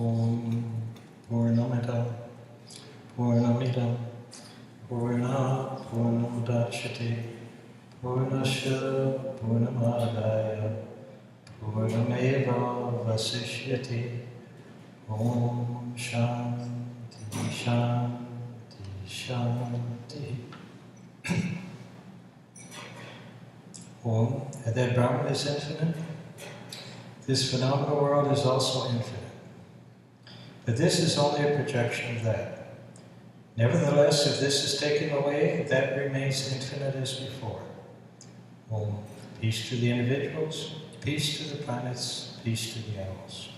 Om Purnamida Purnamidam Purnat Purnamudachyate Purnasya Purnamadaya Purnameva Vasishyate Om Shanti Shanti Shanti. Om, and that Brahman is infinite. This phenomenal world is also infinite. But this is only a projection of that. Nevertheless, if this is taken away, that remains infinite as before. Om, peace to the individuals, peace to the planets, peace to the animals.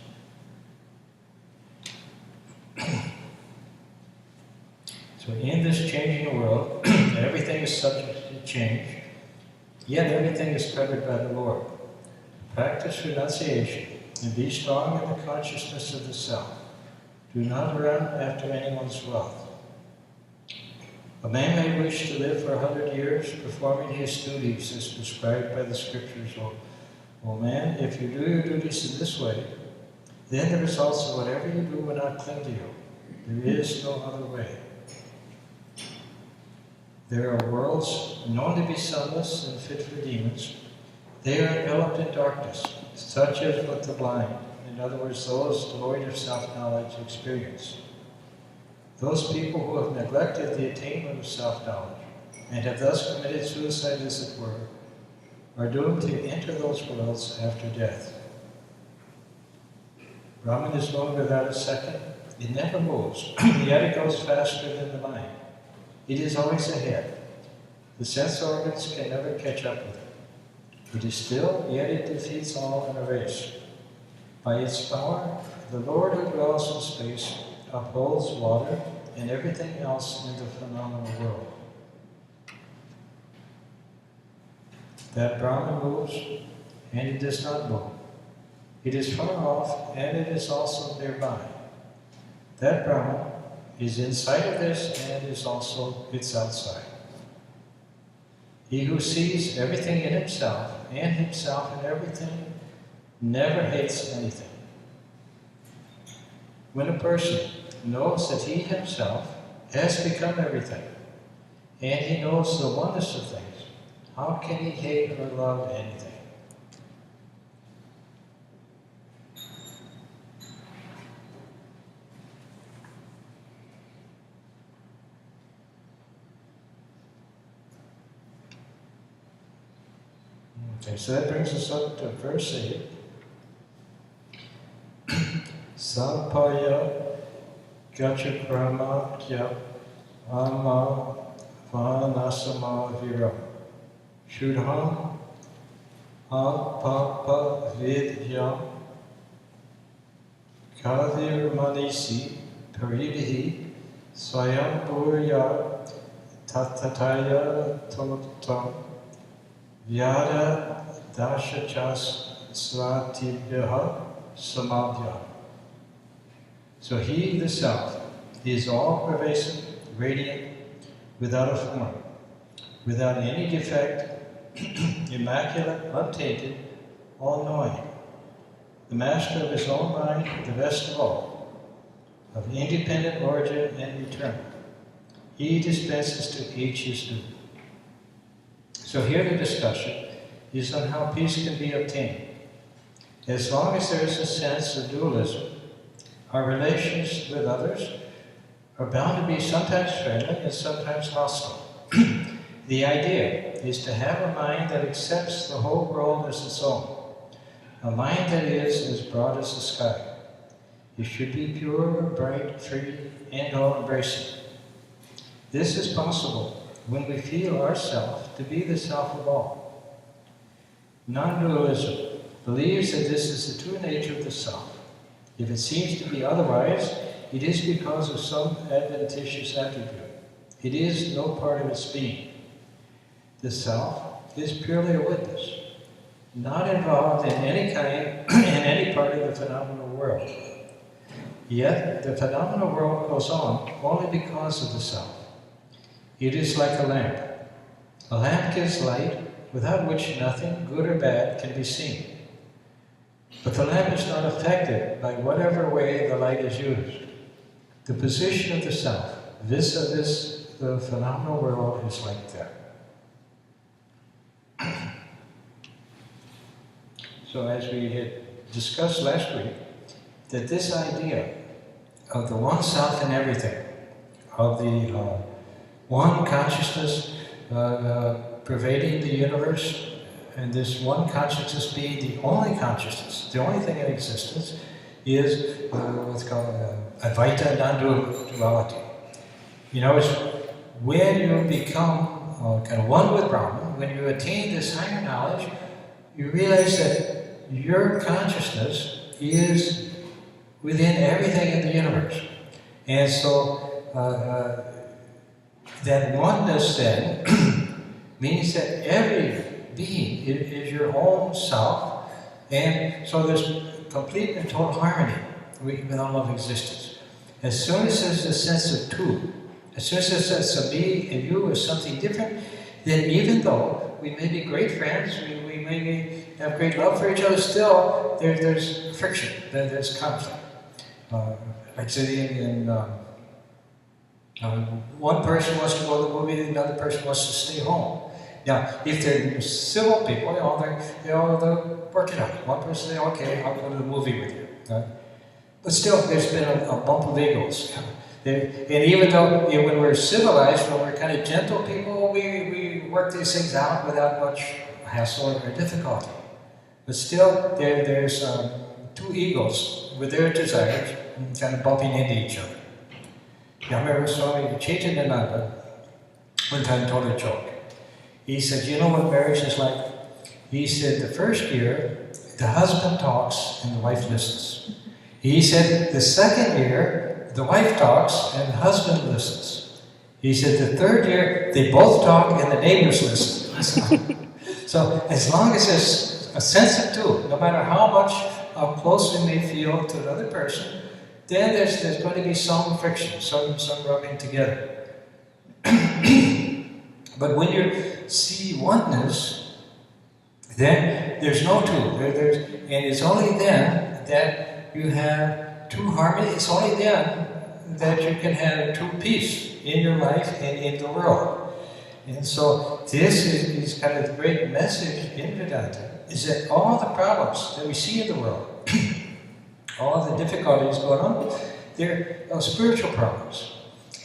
So in this changing world, everything is subject to change, yet everything is covered by the Lord. Practice renunciation and be strong in the consciousness of the self. Do not run after anyone's wealth. A man may wish to live for 100 years, performing his duties as prescribed by the scriptures. O man, if you do your duties in this way, then the results of whatever you do will not cling to you. There is no other way. There are worlds known to be sunless and fit for demons. They are enveloped in darkness, such as what the blind, in other words, those devoid of self-knowledge, experience. Those people who have neglected the attainment of self-knowledge and have thus committed suicide, as it were, are doomed to enter those worlds after death. Brahman is known without a second. It never moves, yet it goes faster than the mind. It is always ahead. The sense organs can never catch up with it. It is still, yet it defeats all in a race. By its power, the Lord who dwells in space upholds water and everything else in the phenomenal world. That Brahman moves, and it does not move. It is far off, and it is also nearby. That Brahman is inside of this, and is also its outside. He who sees everything in himself, and himself in everything, never hates anything. When a person knows that he himself has become everything, and he knows the oneness of things, how can he hate or love anything? Okay, so that brings us up to verse 8. Sapaya gachakrama kya ama vanasama vira shudham apapa vidyam kadir manisi paridihi swayambhurya tatataya totam Vyada dashachas svatibhyaha samabhya. So he, the self, is all-pervasive, radiant, without a form, without any defect, immaculate, untainted, all-knowing, the master of his own mind, the best of all, of independent origin and eternal. He dispenses to each his due. So here the discussion is on how peace can be obtained. As long as there is a sense of dualism, our relations with others are bound to be sometimes friendly and sometimes hostile. The idea is to have a mind that accepts the whole world as its own, a mind that is as broad as the sky. It should be pure, bright, free, and all-embracing. This is possible when we feel ourselves to be the self of all. Non-dualism believes that this is the true nature of the self. If it seems to be otherwise, it is because of some adventitious attribute. It is no part of its being. The self is purely a witness, not involved in any kind, in any part of the phenomenal world. Yet the phenomenal world goes on only because of the self. It is like a lamp. A lamp gives light, without which nothing, good or bad, can be seen. But the lamp is not affected by whatever way the light is used. The position of the self vis-a-vis the phenomenal world is like that. So as we had discussed last week, that this idea of the one self in everything, of the one consciousness pervading the universe, and this one consciousness being the only consciousness, the only thing in existence, is what's called Advaita non-duality. You know, it's when you become kind of one with Brahman, when you attain this higher knowledge, you realize that your consciousness is within everything in the universe. And so that oneness then means that every being is your own self, and so there's complete and total harmony with all of existence. As soon as there's a sense of two, as soon as there's a sense of me and you as something different, then even though we may be great friends, we may have great love for each other, still there's friction, there's conflict. Like sitting in one person wants to go to the movie, another person wants to stay home. Now, if they're civil people, they'll work it out. One person says, okay, I'll go to the movie with you. But still, there's been a bump of egos. And even though when we're civilized, when we're kind of gentle people, we work these things out without much hassle or difficulty. But still, there's two egos with their desires kind of bumping into each other. Now, I remember Swami Varadananda one time told a joke. He said, you know what marriage is like? He said, the first year, the husband talks and the wife listens. He said, the second year, the wife talks and the husband listens. He said, the third year, they both talk and the neighbors listen. So as long as there's a sense of two, no matter how close we may feel to another person, then there's going to be some friction, some rubbing together. But when you see oneness, then there's no two. And it's only then that you have true harmony. It's only then that you can have true peace in your life and in the world. And so this is kind of the great message in Vedanta, is that all the problems that we see in the world, all the difficulties going on, they're spiritual problems.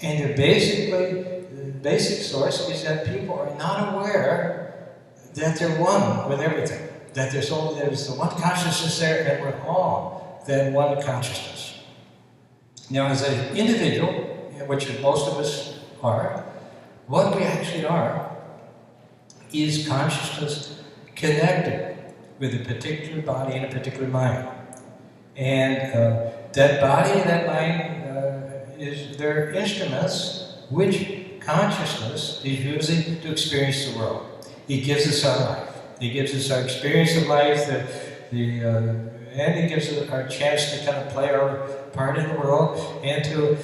And they're basically, the basic source is that people are not aware that they're one with everything. That there's the one consciousness there, and we're all that one consciousness. Now, as an individual, which most of us are, what we actually are is consciousness connected with a particular body and a particular mind. And that body and that mind they're instruments which consciousness is using to experience the world. It gives us our life. It gives us our experience of life, and it gives us our chance to kind of play our part in the world and to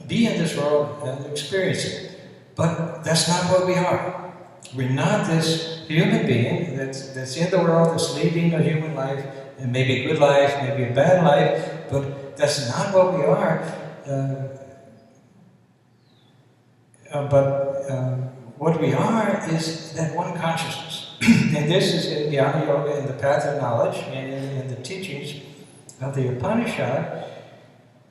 be in this world and experience it. But that's not what we are. We're not this human being that's in the world, that's leading a human life, and maybe a good life, maybe a bad life, but that's not what we are. What we are is that one consciousness. And this is in Jnana Yoga, in the path of knowledge, and in the teachings of the Upanishad.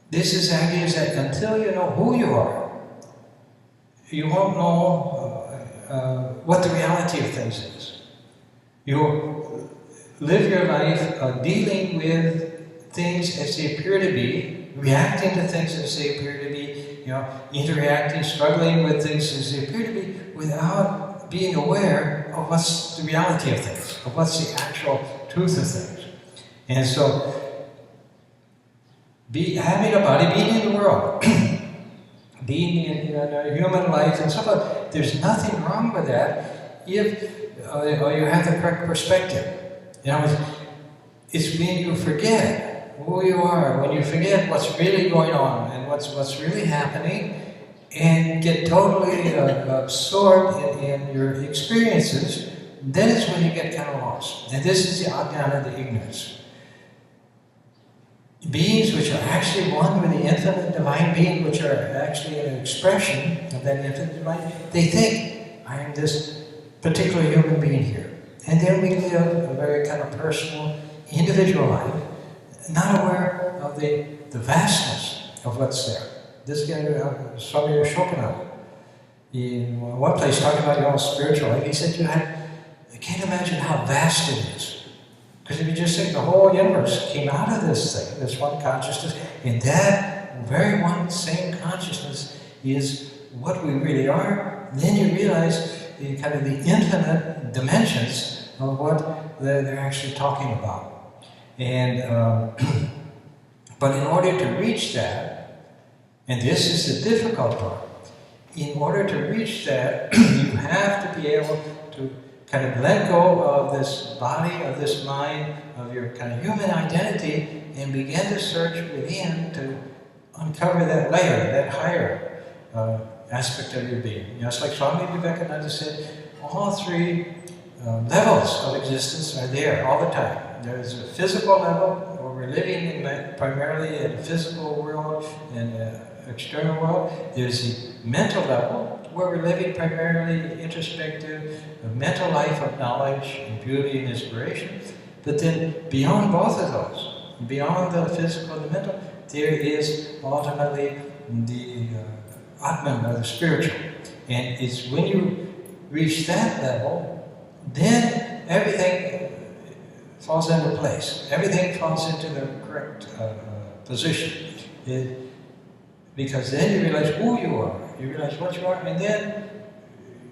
This is the idea that until you know who you are, you won't know what the reality of things is. You live your life dealing with things as they appear to be, reacting to things as they appear to be, interacting, struggling with things as they appear to be, without being aware of what's the reality of things, of what's the actual truth of things. And so, having a body, being in the world, being in a human life and so forth, there's nothing wrong with that if you have the correct perspective. It's when you forget who you are, when you forget what's really going on and what's really happening, and get totally absorbed in your experiences, then is when you get kind of lost. And this is the ajnana, the ignorance. Beings which are actually one with the infinite divine being, which are actually an expression of that infinite divine, they think, I am this particular human being here. And then we live a very kind of personal, individual life, not aware of the vastness of what's there. This guy, Swami Varadananda, in one place talking about your own spiritual life, he said, I can't imagine how vast it is. Because if you just think the whole universe came out of this thing, this one consciousness, and that very one same consciousness is what we really are, then you realize the kind of the infinite dimensions of what they're actually talking about. And but in order to reach that, and this is the difficult part, in order to reach that, you have to be able to kind of let go of this body, of this mind, of your kind of human identity, and begin to search within to uncover that layer, that higher aspect of your being. You know, it's like Swami Vivekananda said, all three levels of existence are there all the time. There's a physical level, where we're living in primarily in the physical world and external world. There's the mental level, where we're living primarily introspective, a mental life of knowledge and beauty and inspiration. But then beyond both of those, beyond the physical and the mental, there is ultimately the Atman, or the spiritual. And it's when you reach that level, then everything falls into place. Everything falls into the correct position. Because then you realize who you are. You realize what you are, and then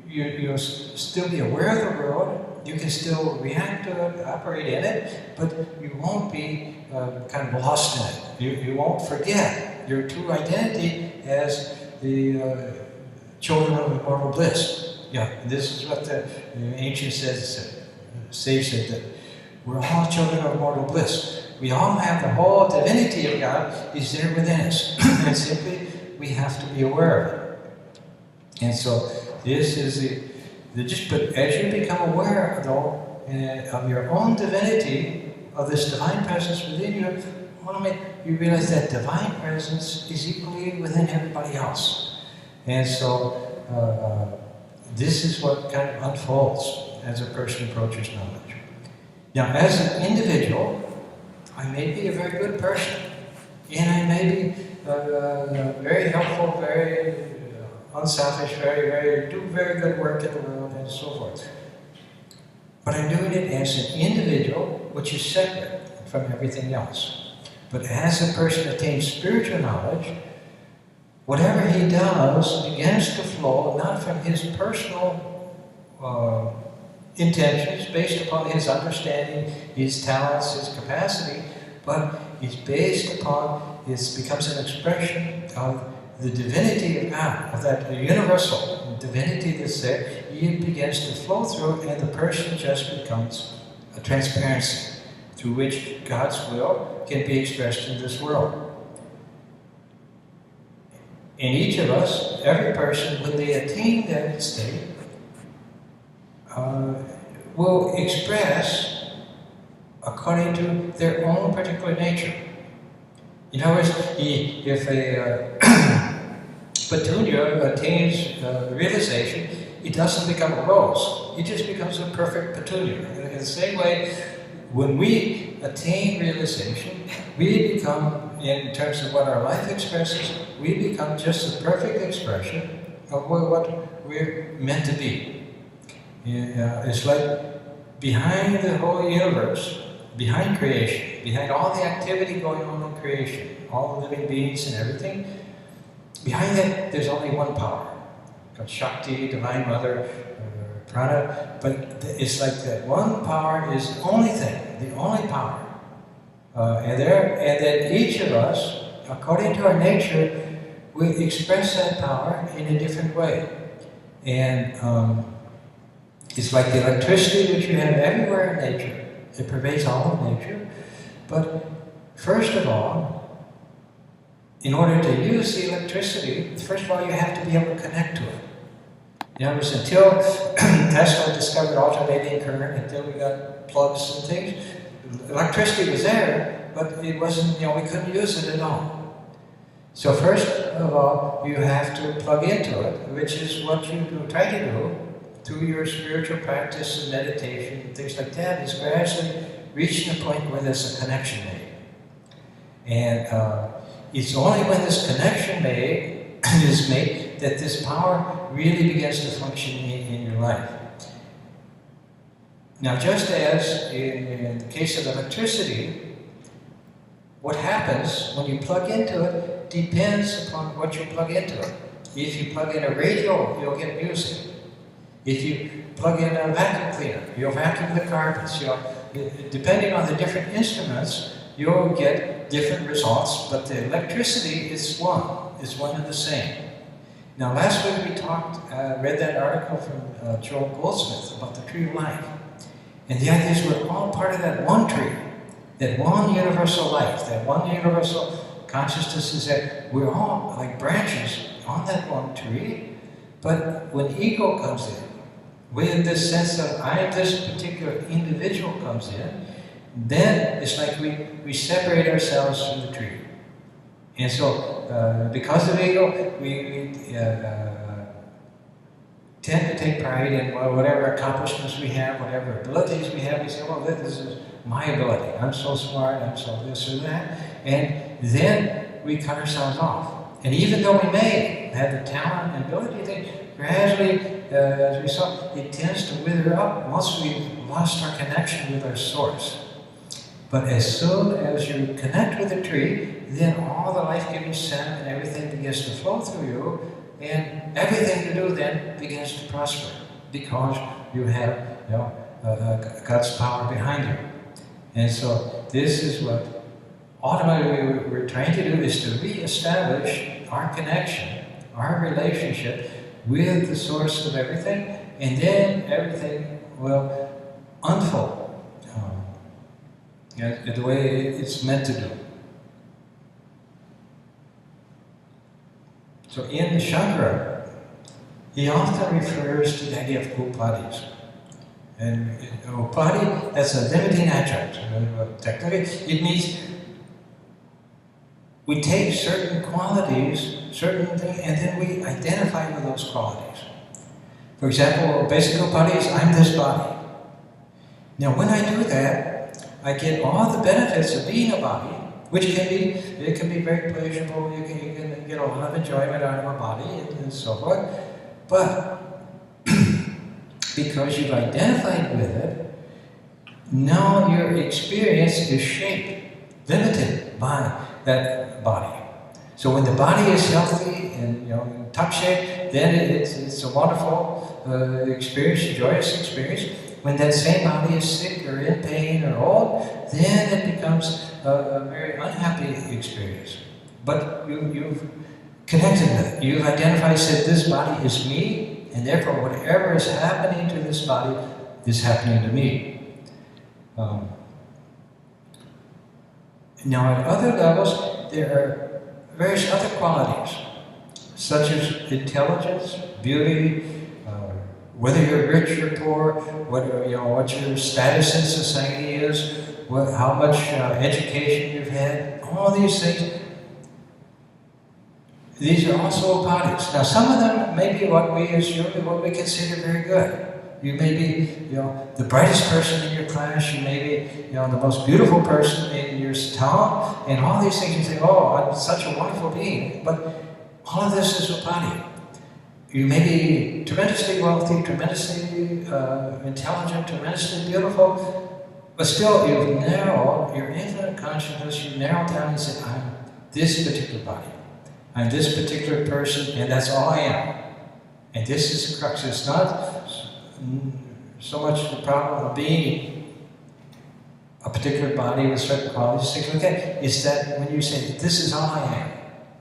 you'll still be aware of the world. You can still react to it, operate in it, but you won't be kind of lost in it. You won't forget your true identity as the children of immortal bliss. Yeah, this is what the ancient sage said, that we're all children of immortal bliss. We all have the whole divinity of God is there within us, and simply we have to be aware of it. And so this is but as you become aware, though, of your own divinity, of this divine presence within you, you realize that divine presence is equally within everybody else. And so this is what kind of unfolds as a person approaches knowledge. Now, as an individual, I may be a very good person, and I may be very helpful, very unselfish, do very good work in the world, and so forth. But I'm doing it as an individual, which is separate from everything else. But as a person attains spiritual knowledge, whatever he does begins to flow not from his personal intentions, based upon his understanding, his talents, his capacity, but it's based upon, it becomes an expression of the divinity of God, of that universal divinity that's there. It begins to flow through, and the person just becomes a transparency through which God's will can be expressed in this world. And each of us, every person, when they attain that state, will express according to their own particular nature. In other words, if a petunia attains realization, it doesn't become a rose. It just becomes a perfect petunia. In the same way, when we attain realization, we become, in terms of what our life expresses, we become just a perfect expression of what we're meant to be. It's like behind the whole universe, behind creation, behind all the activity going on in creation, all the living beings and everything, behind that there's only one power, called Shakti, Divine Mother, Prana, but it's like that one power is the only thing, the only power. And then each of us, according to our nature, we express that power in a different way. And it's like the electricity which you have everywhere in nature. It pervades all of nature. But first of all, in order to use the electricity, first of all you have to be able to connect to it. In other words, until Tesla discovered alternating current, until we got plugs and things, electricity was there, but it wasn't, we couldn't use it at all. So first of all, you have to plug into it, which is what you try to do through your spiritual practice and meditation and things like that, is gradually reaching a point where there's a connection made. And it's only when this connection is made that this power really begins to function in your life. Now, just as in the case of electricity, what happens when you plug into it depends upon what you plug into it. If you plug in a radio, you'll get music. If you plug in a vacuum cleaner, you'll vacuum the carpets. Depending on the different instruments, you'll get different results, but the electricity is one and the same. Now, last week we read that article from Joel Goldsmith about the tree of life. And the idea is we're all part of that one tree, that one universal life, that one universal consciousness, is that we're all like branches on that one tree. But when ego comes in, with this sense of I am this particular individual comes in, then it's like we separate ourselves from the tree. And so, because of ego, we tend to take pride in whatever accomplishments we have, whatever abilities we have. We say, well, this is my ability. I'm so smart, I'm so this or that. And then we cut ourselves off. And even though we may have the talent and ability, then gradually, as we saw, it tends to wither up once we've lost our connection with our source. But as soon as you connect with the tree, then all the life-giving scent and everything begins to flow through you, and everything you do then begins to prosper because you have God's power behind you. And so this is what ultimately we're trying to do, is to reestablish our connection, our relationship with the source of everything, and then everything will unfold the way it's meant to do. So in the Shankara, he often refers to the idea of upadis. And upadi, that's a limiting adjunct. Technically, it means we take certain qualities, certain things, and then we identify with those qualities. For example, basic upadi is I'm this body. Now, when I do that, I get all the benefits of being a body, which can be very pleasurable. You can get a lot of enjoyment out of a body and so forth. But because you've identified with it, now your experience is shaped, limited by that body. So when the body is healthy and in top shape, then it's a wonderful experience, a joyous experience. When that same body is sick or in pain or old, then it becomes a very unhappy experience. But you've connected with it. You've identified, said, this body is me, and therefore whatever is happening to this body is happening to me. Now at other levels, there are various other qualities, such as intelligence, beauty, whether you're rich or poor, what your status in society is, how much education you've had, all these things. These are also upadis. Now, some of them may be what we consider very good. You may be, the brightest person in your class. You may be, the most beautiful person in your town, and all these things. You say, "Oh, I'm such a wonderful being." But all of this is upadi. You may be tremendously wealthy, tremendously intelligent, tremendously beautiful, but still you've narrowed your infinite consciousness. You narrow down and say, "I'm this particular body. I'm this particular person, and that's all I am." And this is the crux. It's not so much the problem of being a particular body with certain qualities, things like that. It's that when you say, "This is all I am,"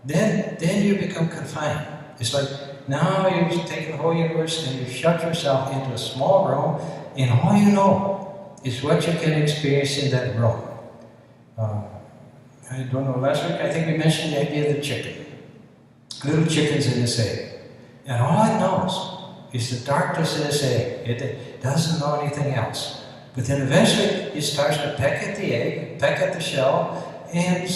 then you become confined. It's like now you've taken the whole universe and you've shut yourself into a small room, and all you know is what you can experience in that room. I don't know, last week I think we mentioned the idea of the chicken. Little chickens in this egg. And all it knows is the darkness in this egg. It doesn't know anything else. But then eventually it starts to peck at the egg, peck at the shell, and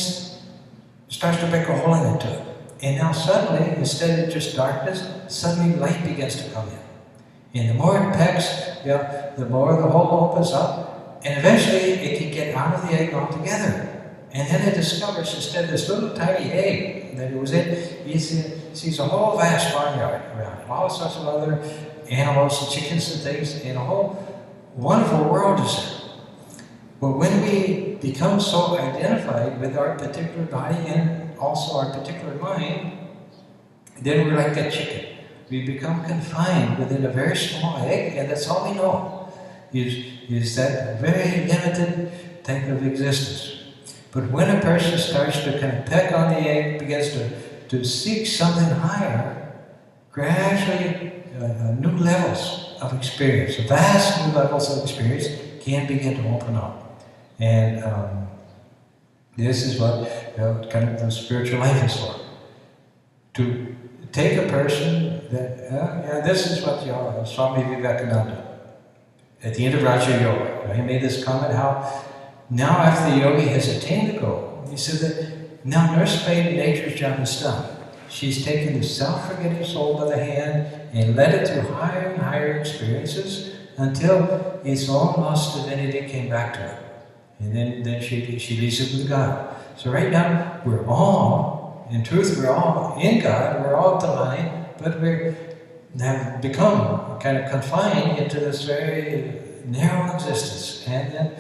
starts to break a hole into it. And now suddenly, instead of just darkness, suddenly light begins to come in. And the more it pecks, the more the hole opens up, and eventually it can get out of the egg altogether. And then it discovers, instead of this little tiny egg that it was in, it sees a whole vast barnyard around it, all sorts of other animals and chickens and things, and a whole wonderful world is there. But when we become so identified with our particular body and also our particular mind, then we're like that chicken. We become confined within a very small egg, and that's all we know, is that very limited type of existence. But when a person starts to kind of peck on the egg, begins to seek something higher, gradually new levels of experience, vast new levels of experience can begin to open up. And this is what kind of the spiritual life is for. To take a person that, this is what Swami Vivekananda, at the end of Raja Yoga, he made this comment how now after the yogi has attained the goal, he said that now nursemaid nature's job is done. She's taken the self-forgetting soul by the hand and led it through higher and higher experiences until its own lost divinity came back to it. And then she leaves it with God. So right now, we're all, in truth, we're all in God, we're all divine, but we have become kind of confined into this very narrow existence. And then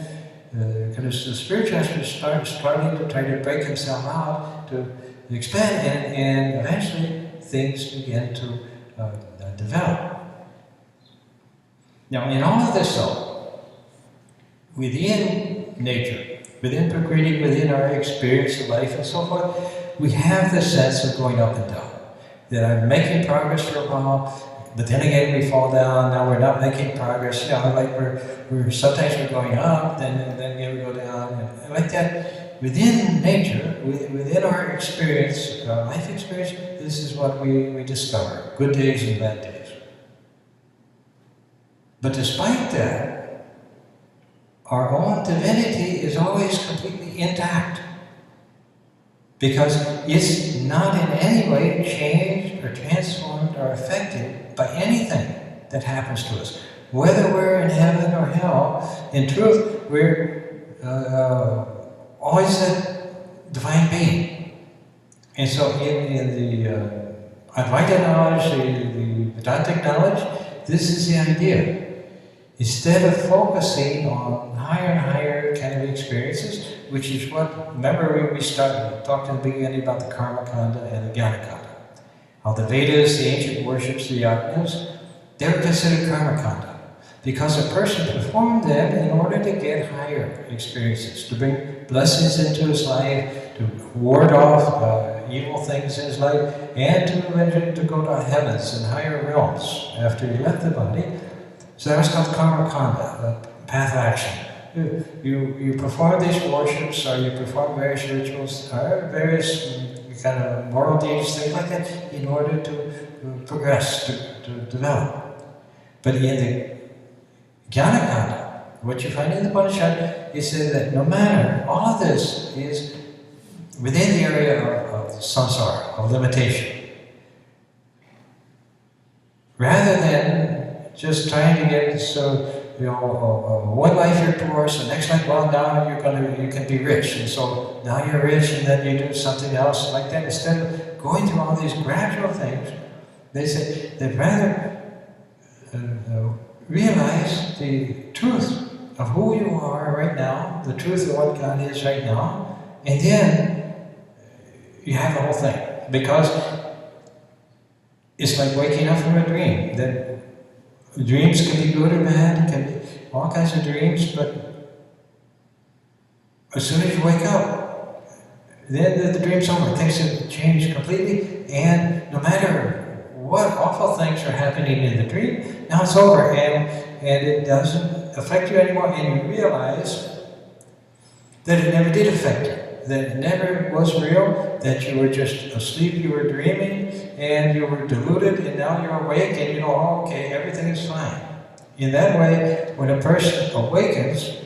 kind of the spiritual aspect starting to try to break himself out, to expand, and eventually things begin to develop. Now, in all of this, though, within nature, within Prakriti, within our experience of life and so forth, we have this sense of going up and down. That I'm making progress for a while, but then again we fall down, now we're not making progress. Like we're sometimes we're going up, then again we go down, and like that. Within nature, within our experience, our life experience, this is what we discover, good days and bad days. But despite that, our own divinity is always completely intact, because it's not in any way changed or transformed or affected by anything that happens to us. Whether we're in heaven or hell, in truth, we're always a divine being. And so in the Advaita knowledge, the Vedantic knowledge, this is the idea. Instead of focusing on higher and higher kind of experiences, which is what, remember we talked in the beginning about the Karma Kanda and the Jnana Kanda. How the Vedas, the ancient worships, the yajnas, they're considered Karma Kanda, because a person performed them in order to get higher experiences, to bring blessings into his life, to ward off evil things in his life, and to go to heavens and higher realms after he left the body. So that was called Karma Kanda, the path of action. You perform these worships, or you perform various rituals, or various kind of moral deeds, things like that, in order to progress, to develop. But in the Jnana Kanda, what you find in the Upanishad is that no matter, all of this is within the area of samsara, of limitation. Rather than just trying to get one life you're poor, so next life, well, now you can be rich, and so now you're rich, and then you do something else like that. Instead of going through all these gradual things, they say they'd rather realize the truth of who you are right now, the truth of what God is right now, and then you have the whole thing. Because it's like waking up from a dream. That dreams can be good or bad, can be all kinds of dreams, but as soon as you wake up, then the dream's over. Things have changed completely, and no matter what awful things are happening in the dream, now it's over, and it doesn't affect you anymore, and you realize that it never did affect you. that never was real, that you were just asleep, you were dreaming, and you were deluded, and now you're awake, and you know, oh, okay, everything is fine. In that way, when a person awakens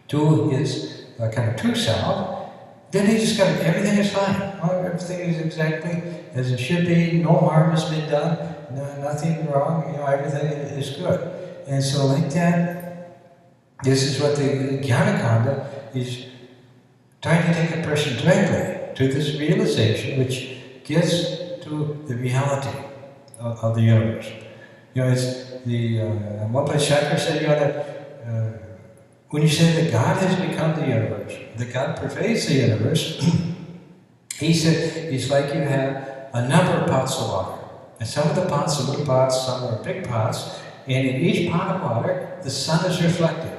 to his kind of true self, then he discovers everything is fine. Oh, everything is exactly as it should be. No harm has been done. No, nothing wrong. You know, everything is good. And so, like that, this is what the Vivekananda is trying to take a person directly to this realization, which gets to the reality of the universe. You know, it's the one place Shankar said, you know, that when you say that God has become the universe, that God pervades the universe, he said it's like you have a number of pots of water. And some of the pots are little pots, some are big pots, and in each pot of water, the sun is reflected.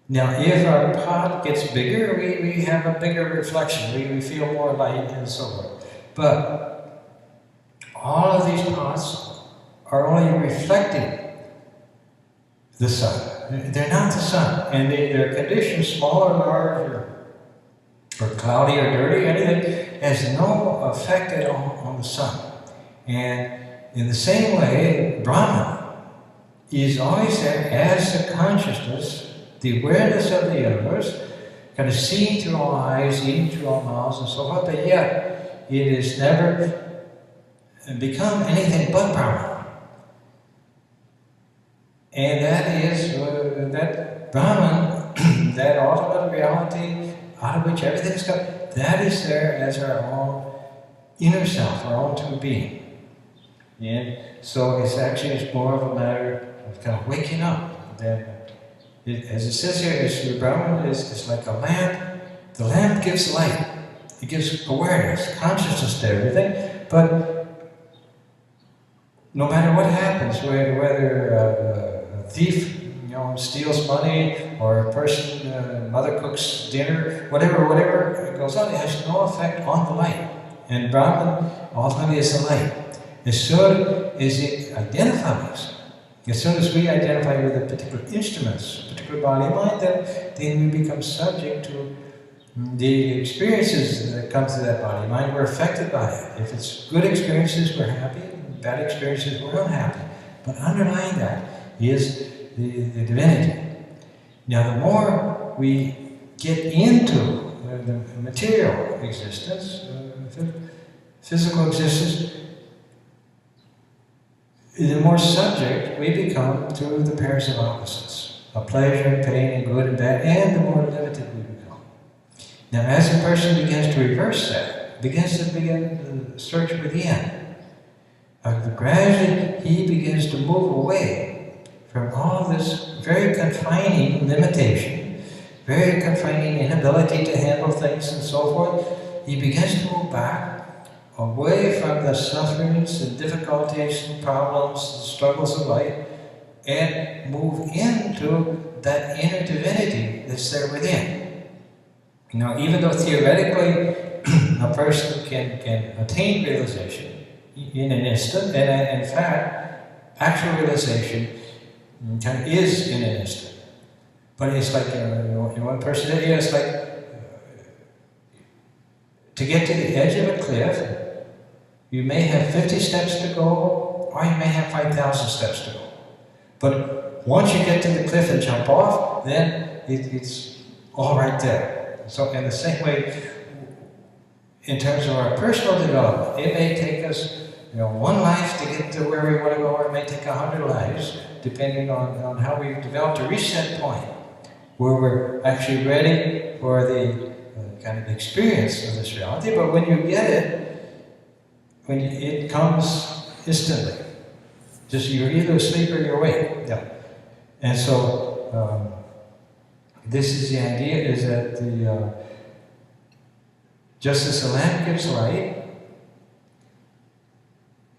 Now, if our pot gets bigger, we have a bigger reflection. We feel more light and so forth. But all of these pots are only reflecting the sun. They're not the sun. And their conditions, small or large, or cloudy or dirty, anything, has no effect at all on the sun. And in the same way, Brahman is always there as the consciousness, the awareness of the universe, kind of seeing through our eyes, eating through our mouths and so forth, but yet it has never become anything but Brahman. And that is that Brahman, that ultimate reality out of which everything is come, that is there as our own inner self, our own true being. And so it's more of a matter of kind of waking up. That as it says here, Brahman is like a lamp. The lamp gives light. It gives awareness, consciousness to everything. But no matter what happens, whether a thief steals money, or a person, mother cooks dinner, whatever goes on, it has no effect on the light. And Brahman ultimately is the light. As soon as it identifies, as soon as we identify with a particular instruments, particular body mind, then we become subject to the experiences that come to that body mind. We're affected by it. If it's good experiences, we're happy. Bad experiences, we're unhappy. But underlying that is the divinity. Now, the more we get into the material existence, physical existence, the more subject we become to the pairs of opposites, of pleasure, pain, and good and bad, and the more limited we become. Now, as a person begins to reverse that, begins to search within, gradually he begins to move away from all this very confining limitation, very confining inability to handle things and so forth. He begins to move back away from the sufferings and difficulties and problems and struggles of life, and move into that inner divinity that's there within. Now, even though theoretically a person can attain realization in an instant, and in fact, actual realization is in an instant. But it's like, in one person, it's like, to get to the edge of a cliff, you may have 50 steps to go, or you may have 5,000 steps to go. But once you get to the cliff and jump off, then it's all right there. So in the same way, in terms of our personal development, it may take us one life to get to where we want to go, or it may take 100 lives, depending on how we've developed to reach that point, where we're actually ready for the kind of experience of this reality. But when you get it, it comes instantly. Just you're either asleep or you're awake. Yeah. And so this is the idea: is that just as the lamp gives light,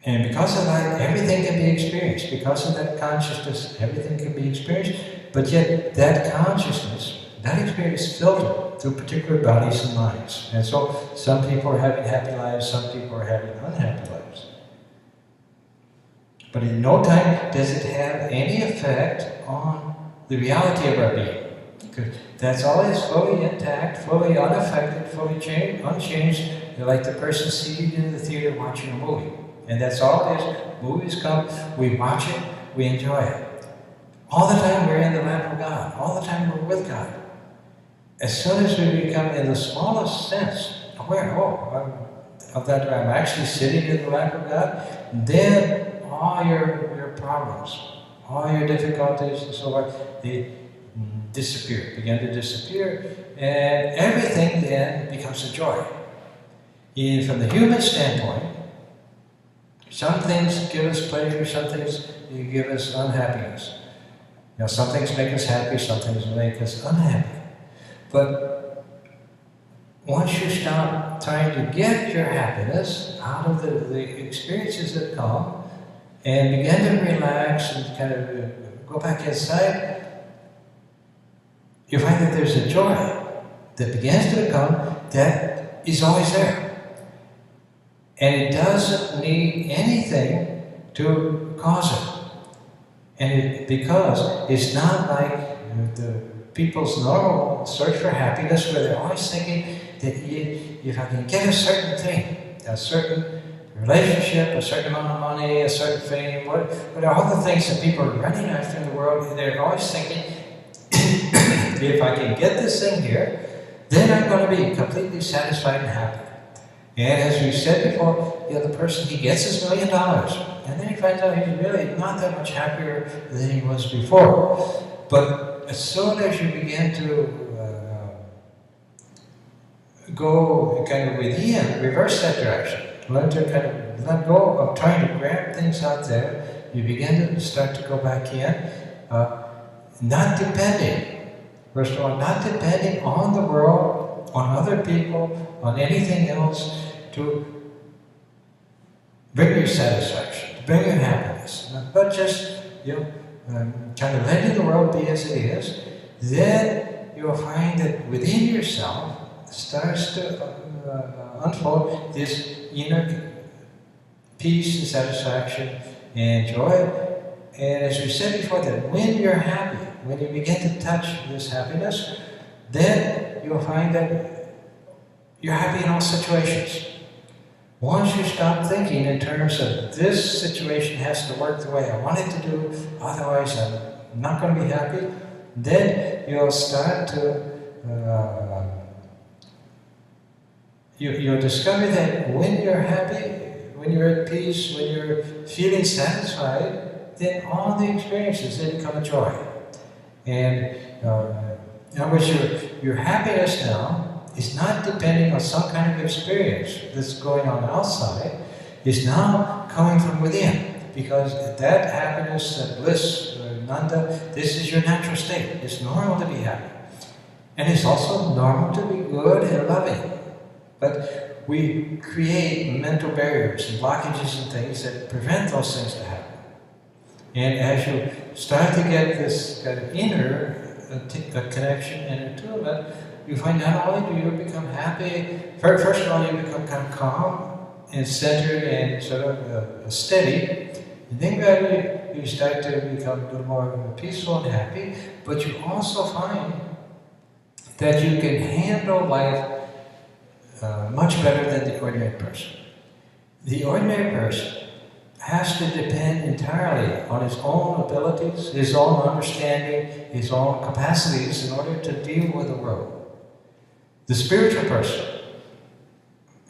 and because of light, everything can be experienced. Because of that consciousness, everything can be experienced. But yet, that consciousness, that experience is filtered through particular bodies and minds. And so, some people are having happy lives, some people are having unhappy lives. But in no time does it have any effect on the reality of our being. Because that's always fully intact, fully unaffected, fully unchanged. You're like the person seated in the theater watching a movie. And that's all it is. Movies come, we watch it, we enjoy it. All the time we're in the lap of God. All the time we're with God. As soon as we become, in the smallest sense, aware, of that I'm actually sitting in the lap of God, then all your problems, all your difficulties and so on, they begin to disappear, and everything then becomes a joy. And from the human standpoint, some things give us pleasure, some things give us unhappiness. Some things make us happy, some things make us unhappy. But once you stop trying to get your happiness out of the experiences that come, and begin to relax and kind of go back inside, you find that there's a joy that begins to come that is always there. And it doesn't need anything to cause it. And because it's not like the people's normal search for happiness, where they're always thinking that if I can get a certain thing, a certain relationship, a certain amount of money, a certain fame, what are all the things that people are running after in the world, they're always thinking, if I can get this thing here, then I'm going to be completely satisfied and happy. And as we said before, the person, he gets his $1 million, and then he finds out he's really not that much happier than he was before. But as soon as you begin to go kind of within, reverse that direction, learn to kind of let go of trying to grab things out there, you begin to start to go back in, not depending. First of all, not depending on the world, on other people, on anything else to bring you satisfaction, to bring you happiness, but just kind of letting the world be as it is. Then you'll find that within yourself starts to unfold this inner peace and satisfaction and joy. And as we said before, that when you're happy, when you begin to touch this happiness, then you'll find that you're happy in all situations. Once you stop thinking in terms of this situation has to work the way I want it to do, otherwise I'm not going to be happy, then you'll start to, you'll discover that when you're happy, when you're at peace, when you're feeling satisfied, then all the experiences, they become a joy. And in other words, your happiness now is not depending on some kind of experience that's going on outside. It's now coming from within. Because that happiness, that bliss, Nanda, this is your natural state. It's normal to be happy. And it's also normal to be good and loving. But we create mental barriers and blockages and things that prevent those things to happen. And as you start to get this kind of inner connection and attunement, you find not only do you become happy, first of all you become kind of calm and centered and sort of steady, and then gradually you start to become a little more peaceful and happy, but you also find that you can handle life much better than the ordinary person. The ordinary person has to depend entirely on his own abilities, his own understanding, his own capacities in order to deal with the world. The spiritual person,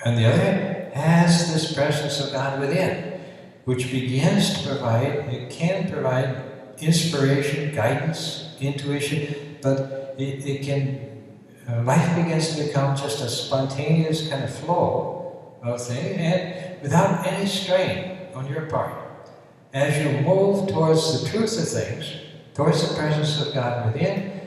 on the other hand, has this presence of God within, which begins to provide, it can provide inspiration, guidance, intuition, but it can, life begins to become just a spontaneous kind of flow of things, and without any strain on your part. As you move towards the truth of things, towards the presence of God within,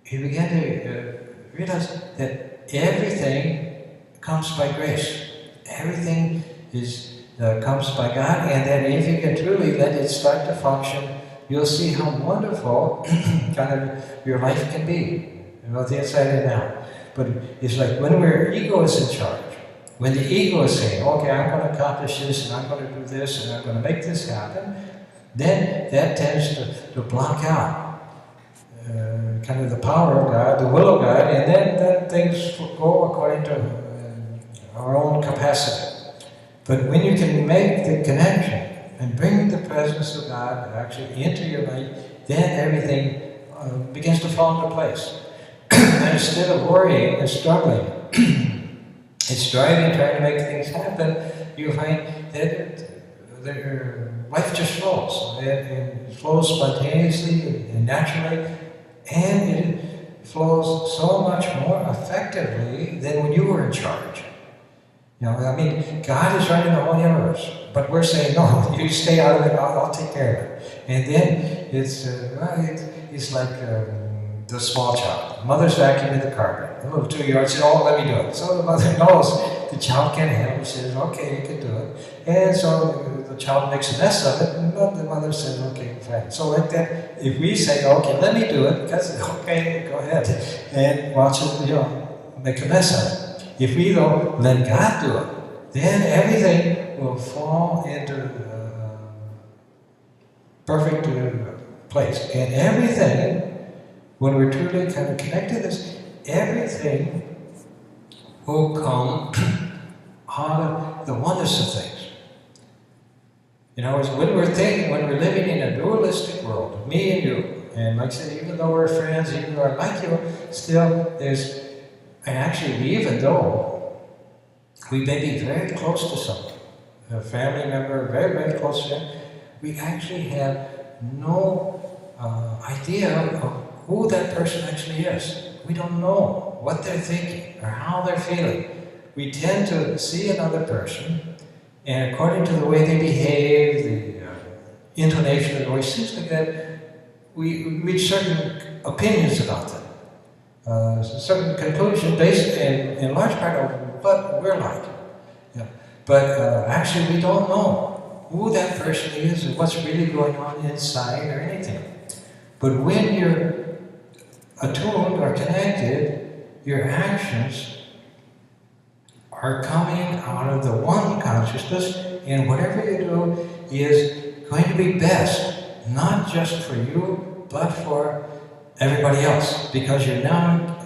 you begin to realize that everything comes by grace. Everything comes by God, and that if you can truly let it start to function, you'll see how wonderful kind of your life can be, both the inside and out. But it's like when our ego is in charge, when the ego is saying, okay, I'm going to accomplish this, and I'm going to do this, and I'm going to make this happen, then that tends to block out kind of the power of God, the will of God, and then things go according to our own capacity. But when you can make the connection and bring the presence of God actually into your life, then everything begins to fall into place. And instead of worrying and struggling and striving, trying to make things happen, you find that life just flows. It flows spontaneously and naturally, and it flows so much more effectively than when you were in charge. You know, I mean, God is running the whole universe, but we're saying, no, you stay out of it, I'll take care of it. And then it's like the small child. Mother's vacuuming the carpet. The little 2-year-old says, oh, let me do it. So the mother knows the child can't handle it. She says, okay, you can do it. And so the child makes a mess of it, and the mother says, okay, fine. So like that, if we say, okay, let me do it, because, okay, go ahead, and watch it, make a mess of it. If we don't let God do it, then everything will fall into perfect place. And everything, when we're truly kind of connected to this, everything will come out of the oneness of things. You know, when we're living in a dualistic world, me and you, and like I said, even though we're friends, even though I like you, still there's, and actually even though we may be very close to someone, a family member, very, very close to them, we actually have no idea of who that person actually is. We don't know what they're thinking or how they're feeling. We tend to see another person, and according to the way they behave, the intonation of the voice, things like that, we reach certain opinions about them. Certain conclusion based in large part on what we're like. Yeah. But actually we don't know who that person is and what's really going on inside or anything. But when you're attuned or connected, your actions are coming out of the one consciousness, and whatever you do is going to be best, not just for you, but for everybody else, because you're now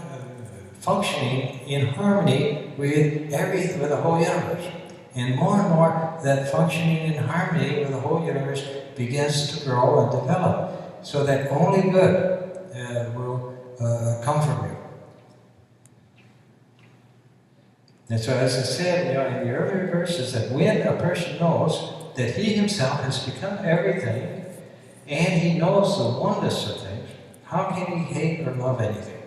functioning in harmony with the whole universe. And more, that functioning in harmony with the whole universe begins to grow and develop, so that only good will come from you. And so, as I said, in the earlier verses, that when a person knows that he himself has become everything, and he knows the oneness of things, how can he hate or love anything?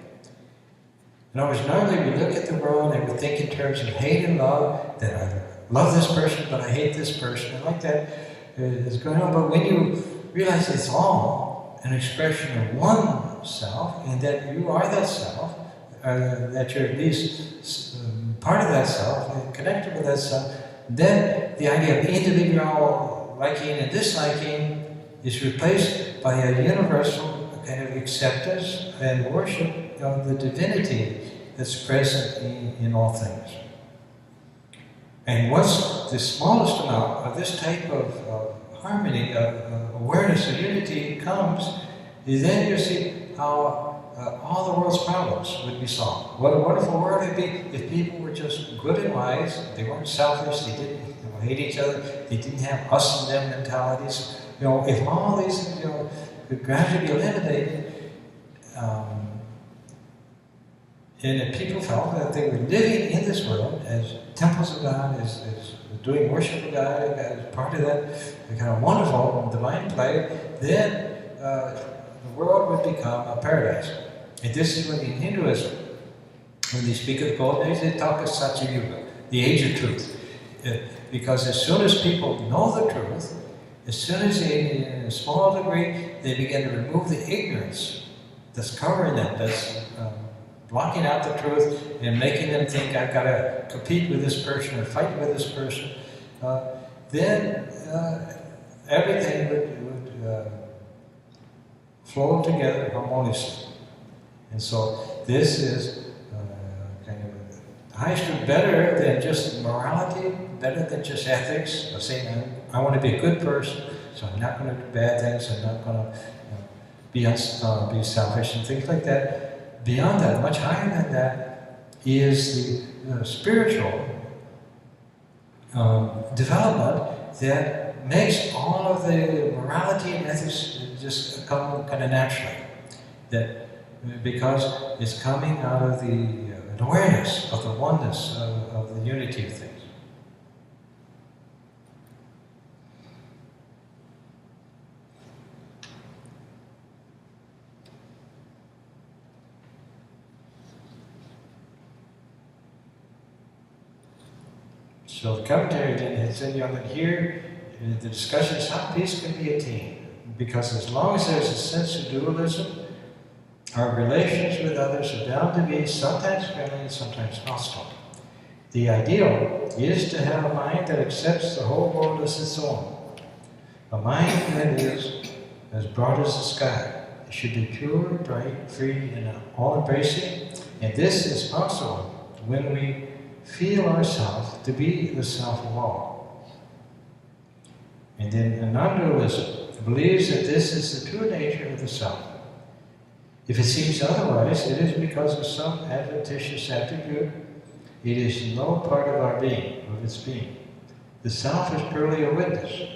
In other words, normally we look at the world and we think in terms of hate and love, that I love this person, but I hate this person, and like that is going on. But when you realize it's all an expression of one self, and that you are that self, that you're at least part of that self, and connected with that self, then the idea of individual liking and disliking is replaced by a universal kind of acceptance and worship of the divinity that's present in all things. And once the smallest amount of this type of harmony, of awareness of unity comes, then you see how all the world's problems would be solved. What a wonderful world it would be if people were just good and wise, they weren't selfish, they didn't hate each other, they didn't have us and them mentalities. If all these things could gradually be eliminated, and if people felt that they were living in this world as temples of God, as doing worship of God, as part of that kind of wonderful divine play, then the world would become a paradise. And this is what in Hinduism, when they speak of the golden age, they talk of Satya Yuga, the age of truth. Because as soon as people know the truth, as soon as they, in a small degree, they begin to remove the ignorance that's covering them, that's blocking out the truth and making them think I've got to compete with this person or fight with this person, then everything would flow together harmoniously. And so this is kind of the highest truth, better than just morality, better than just ethics, of saying I want to be a good person, so I'm not going to do bad things, I'm not going to be selfish and things like that. Beyond that, much higher than that, is the spiritual development that makes all of the morality and ethics just come kind of naturally. That because it's coming out of an awareness of the oneness of the unity of things. So the commentary then has said that here the discussion is how peace can be attained. Because as long as there's a sense of dualism, our relations with others are bound to be sometimes friendly and sometimes hostile. The ideal is to have a mind that accepts the whole world as its own. A mind that is as broad as the sky. It should be pure, bright, free, and all-embracing. And this is possible when we feel ourselves to be the self of all. And then a non-dualism believes that this is the true nature of the self. If it seems otherwise, it is because of some adventitious attribute. It is no part of our being, of its being. The self is purely a witness,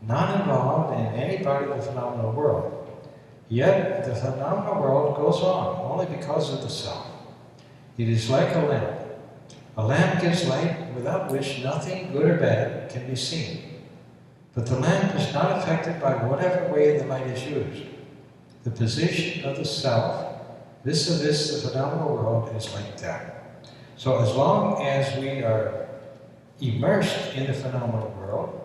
not involved in any part of the phenomenal world. Yet the phenomenal world goes on only because of the self. It is like a lamp. A lamp gives light without which nothing, good or bad, can be seen. But the lamp is not affected by whatever way the light is used. The position of the self, vis-a-vis the phenomenal world, is like that. So as long as we are immersed in the phenomenal world,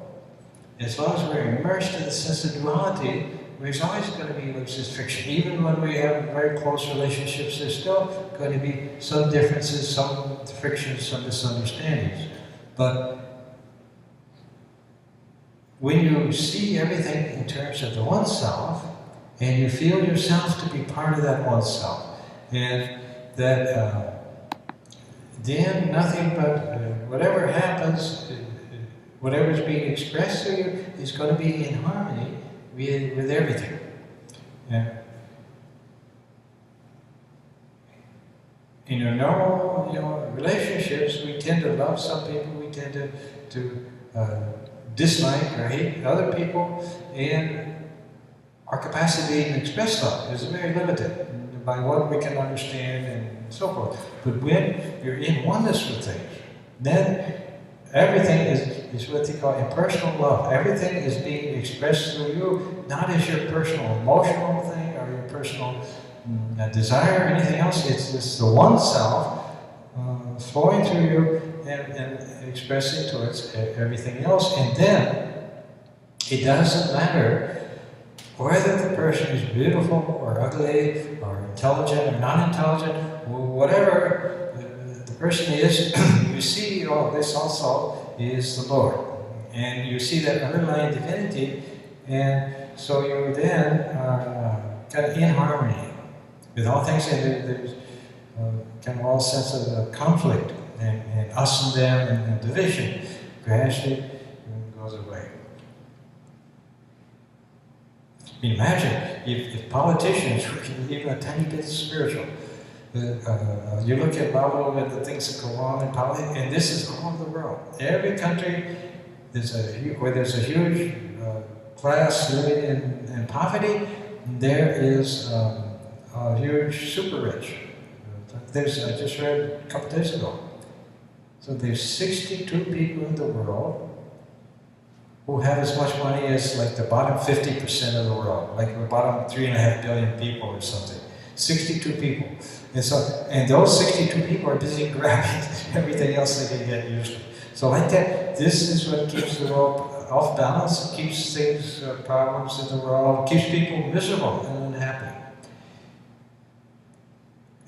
as long as we're immersed in the sense of duality, there's always going to be this friction. Even when we have very close relationships, there's still going to be some differences, some frictions, some misunderstandings. But when you see everything in terms of the one self, and you feel yourself to be part of that one self, and that then nothing but whatever happens, whatever is being expressed to you is going to be in harmony with everything. In our normal, relationships, we tend to love some people, we tend to dislike or hate other people, and our capacity to express love is very limited by what we can understand and so forth. But when you're in oneness with things, then everything is what they call impersonal love. Everything is being expressed through you, not as your personal emotional thing or your personal desire or anything else. It's just the one self flowing through you and expressing towards everything else. And then it doesn't matter whether the person is beautiful or ugly or intelligent or non-intelligent, whatever the person is, you see, this also is the Lord. And you see that underlying divinity, and so you then are kind of in harmony with all things, and there's kind of all sense of conflict and us and them and division gradually goes away. I mean, imagine if politicians were even a tiny bit spiritual. You look at Bible and the things that go on in politics, and this is all over the world. Every country where there's a huge class living in poverty, there is a huge super rich. I just read a couple days ago. So there's 62 people in the world who have as much money as like the bottom 50% of the world, like the bottom 3.5 billion people or something. 62 people. And those 62 people are busy grabbing everything else they can get usually. So like that, this is what keeps the world off balance, keeps things, problems in the world, keeps people miserable and unhappy.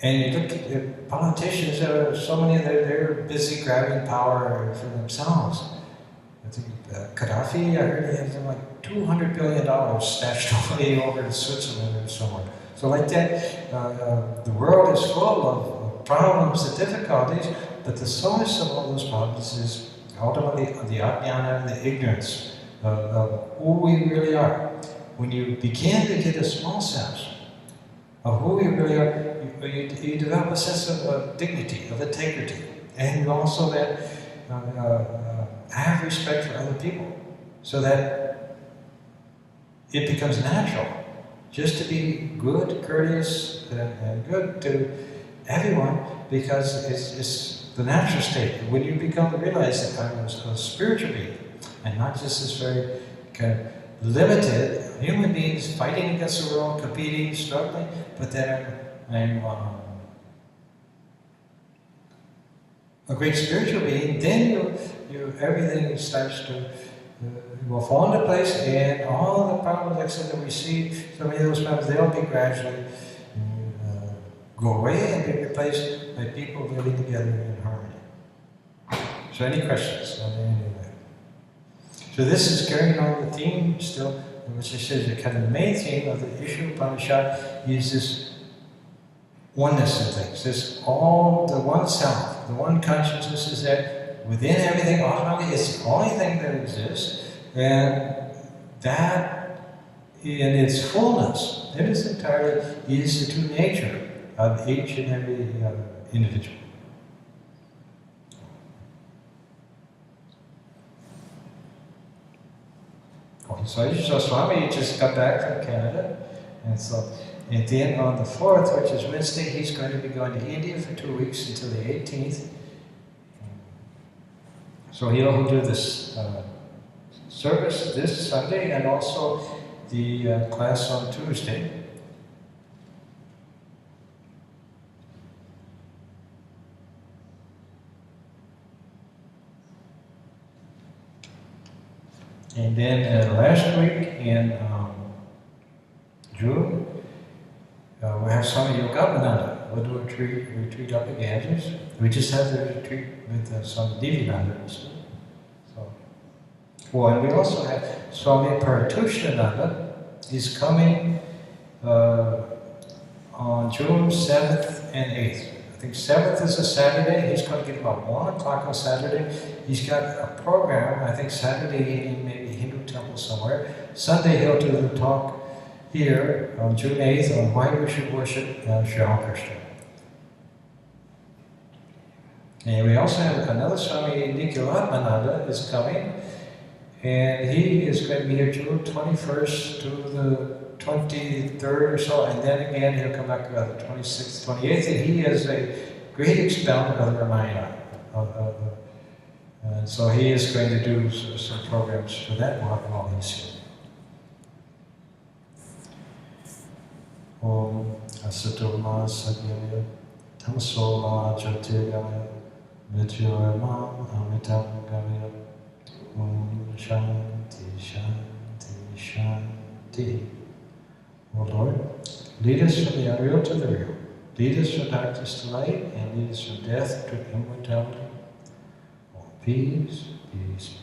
And you look at politicians, so many they're busy grabbing power for themselves. I think Gaddafi, I heard he had something like $200 billion stashed away over to Switzerland or somewhere. So like that, the world is full of problems and difficulties, but the source of all those problems is ultimately the ajnana and the ignorance of who we really are. when you begin to get a small sense of who you really are, you develop a sense of dignity, of integrity, and you also then have respect for other people, so that it becomes natural just to be good, courteous, and good to everyone, because it's the natural state. When you become to realize that I'm a spiritual being, and not just this very kind of limited human beings fighting against the world, competing, struggling, but then I'm a great spiritual being, then everything starts to will fall into place, and all the problems, like I said, that we see, so many of those problems, they'll be gradually go away and be replaced by people living together in harmony. So any questions on any of that? So this is carrying on the theme still, which I said is the kind of the main theme of the Isha Upanishad, is this oneness of things. This all, the one self, the one consciousness is that within everything, ultimately, it's the only thing that exists, and that in its fullness, in its entirety, is the true nature of each and every individual. Okay, so Swami just got back from Canada, and then on the 4th, which is Wednesday, he's going to be going to India for 2 weeks until the 18th. So he'll do this service this Sunday and also the class on Tuesday. And then last week in June, we have Swami Varadananda. We'll do a retreat up at Ganges. We just had the retreat with Swami Vivekananda. And we also have Swami Paratushananda. He's coming on June 7th and 8th. I think 7th is a Saturday. He's going to get about 1 o'clock on Saturday. He's got a program, I think Saturday evening, maybe Hindu temple somewhere. Sunday he'll do the talk here on June 8th on why we should worship Sri Krishna. And we also have another Swami Nikhilotmananda is coming, and he is going to be here June 21st to the 23rd or so, and then again he'll come back the 26th, 28th, and he is a great exponent of the Ramayana. And so he is going to do some programs for that while he's here. Om Asatoma Sagyaya Tamsoma Jyotirgaya Mrityurma Amitam Gaya Om Shanti Shanti Shanti. O Lord, lead us from the unreal to the real. Lead us from darkness to light, and lead us from death to immortality. Peace, peace,